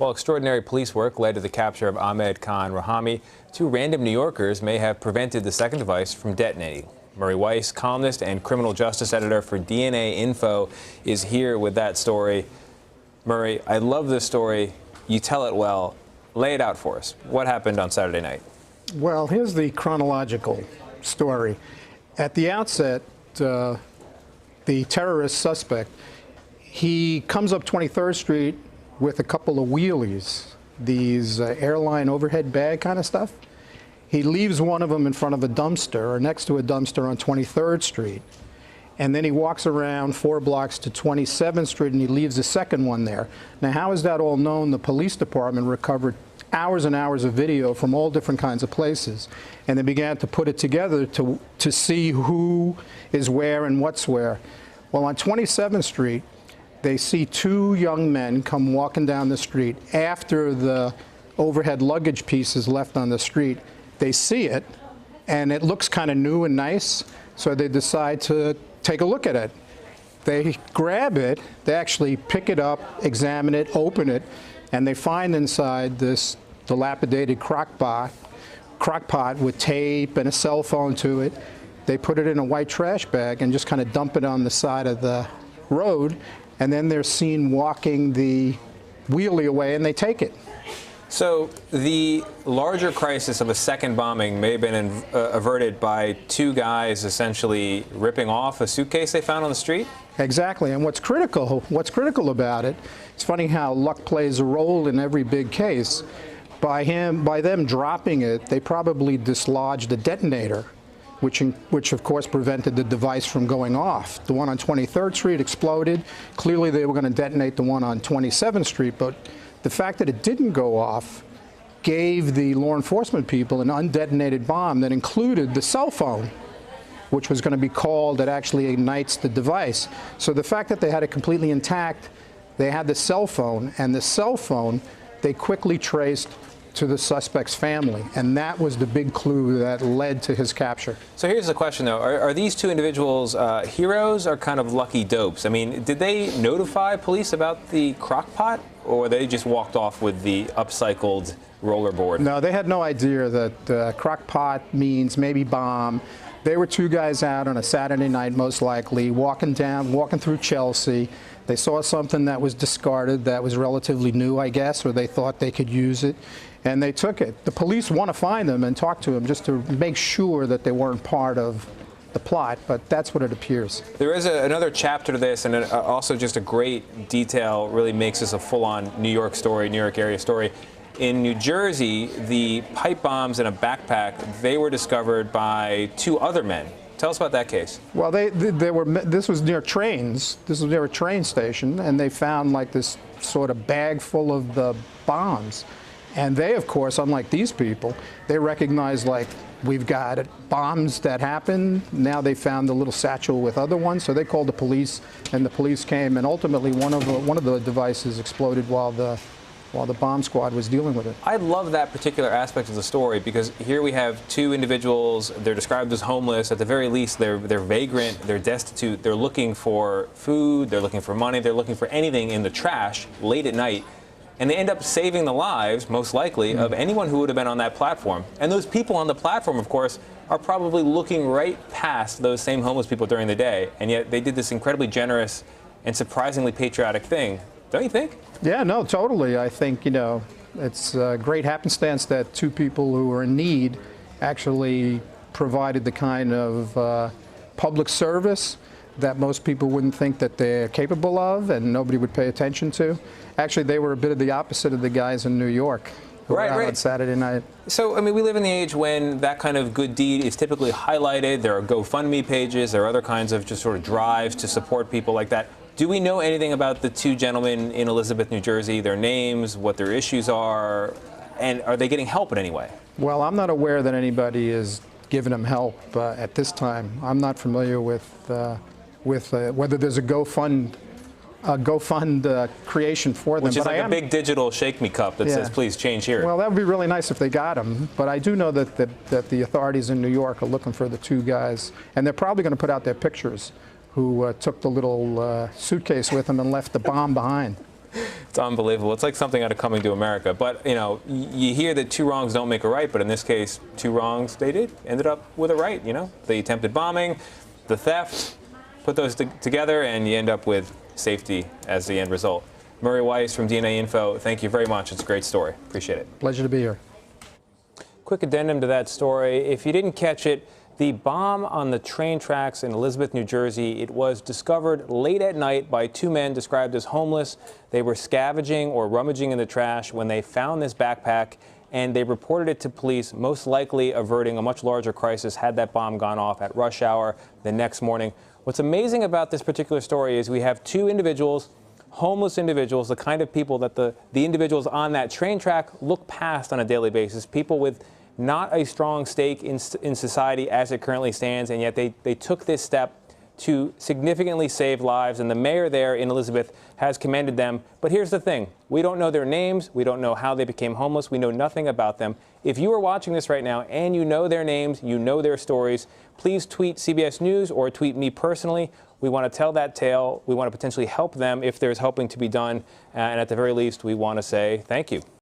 Well, extraordinary police work led to the capture of Ahmed Khan Rahami. Two random New Yorkers may have prevented the second device from detonating. Murray Weiss, columnist and criminal justice editor for DNA Info, is here with that story. Murray, I love this story. You tell it well. Lay it out for us. What happened on Saturday night? Well, here's the chronological story. At the outset, the terrorist suspect, he comes up 23rd Street with a couple of wheelies, these airline overhead bag kind of stuff. He leaves one of them in front of a dumpster or next to a dumpster on 23rd Street. And then he walks around 4 blocks to 27th Street and he leaves the second one there. Now, how is that all known? The police department recovered hours and hours of video from all different kinds of places. And they began to put it together to see who is where and what's where. Well, on 27th Street, they see 2 young men come walking down the street after the overhead luggage piece is left on the street. They see it, and it looks kind of new and nice, so they decide to take a look at it. They grab it, they actually pick it up, examine it, open it, and they find inside this dilapidated crock pot with tape and a cell phone to it. They put it in a white trash bag and just kind of dump it on the side of the road, and then they're seen walking the wheelie away and they take it. So the larger crisis of a second bombing may have been averted by 2 guys essentially ripping off a suitcase they found on the street? Exactly, and what's critical about it, it's funny how luck plays a role in every big case. By them dropping it, they probably dislodged a detonator, which of course prevented the device from going off. The one on 23rd Street exploded. Clearly they were going to detonate the one on 27th Street, but the fact that it didn't go off gave the law enforcement people an undetonated bomb that included the cell phone, which was going to be called that actually ignites the device. So the fact that they had it completely intact, they had the cell phone, and the cell phone they quickly traced to the suspect's family, and that was the big clue that led to his capture. So here's the question, though. Are these 2 individuals heroes or kind of lucky dopes? I mean, did they notify police about the crock pot, or they just walked off with the upcycled rollerboard? No, they had no idea that crock pot means maybe bomb. They were 2 guys out on a Saturday night, most likely, walking through Chelsea. They saw something that was discarded that was relatively new, I guess, or they thought they could use it, and they took it. The police want to find them and talk to them just to make sure that they weren't part of the plot, but that's what it appears. There is another chapter to this, and also just a great detail really makes this a full-on New York story, New York area story. In New Jersey, the pipe bombs in a backpack, they were discovered by 2 other men. Tell us about that case. Well, this was near trains. This was near a train station, and they found like this sort of bag full of the bombs. And they, of course, unlike these people, they recognized, like, we've got bombs that happened. Now they found the little satchel with other ones, so they called the police, and the police came, and ultimately one of the devices exploded while the bomb squad was dealing with it. I love that particular aspect of the story because here we have 2 individuals. They're described as homeless. At the very least, they're vagrant, they're destitute, they're looking for food, they're looking for money, they're looking for anything in the trash late at night. And they end up saving the lives, most likely, of anyone who would have been on that platform. And those people on the platform, of course, are probably looking right past those same homeless people during the day. And yet they did this incredibly generous and surprisingly patriotic thing. Don't you think? Yeah, no, totally. I think, it's a great happenstance that 2 people who were in need actually provided the kind of public service that most people wouldn't think that they're capable of and nobody would pay attention to. Actually, they were a bit of the opposite of the guys in New York who were out on Saturday night. So, I mean, we live in the age when that kind of good deed is typically highlighted. There are GoFundMe pages. There are other kinds of just sort of drives to support people like that. Do we know anything about the 2 gentlemen in Elizabeth, New Jersey, their names, what their issues are, and are they getting help in any way? Well, I'm not aware that anybody is giving them help at this time. I'm not familiar with whether there's a GoFund creation for them. Which is like a big digital Shake Me cup that says, please change here. Well, that would be really nice if they got them. But I do know that the authorities in New York are looking for the 2 guys. And they're probably going to put out their pictures who took the little suitcase with them and left the bomb behind. It's unbelievable. It's like something out of Coming to America. But, you know, you hear that two wrongs don't make a right, but in this case, two wrongs, ended up with a right, you know? The attempted bombing, the theft, put those together, and you end up with safety as the end result. Murray Weiss from DNA Info, thank you very much. It's a great story. Appreciate it. Pleasure to be here. Quick addendum to that story. If you didn't catch it, the bomb on the train tracks in Elizabeth, New Jersey, it was discovered late at night by two men described as homeless. They were scavenging or rummaging in the trash when they found this backpack, and they reported it to police, most likely averting a much larger crisis had that bomb gone off at rush hour the next morning. What's amazing about this particular story is we have two individuals, homeless individuals, the kind of people that the individuals on that train track look past on a daily basis, people with not a strong stake in society as it currently stands, and yet they took this step to significantly save lives, and the mayor there in Elizabeth has commended them. But here's the thing. We don't know their names. We don't know how they became homeless. We know nothing about them. If you are watching this right now and you know their names, you know their stories, please tweet CBS News or tweet me personally. We want to tell that tale. We want to potentially help them if there's helping to be done. And at the very least, we want to say thank you.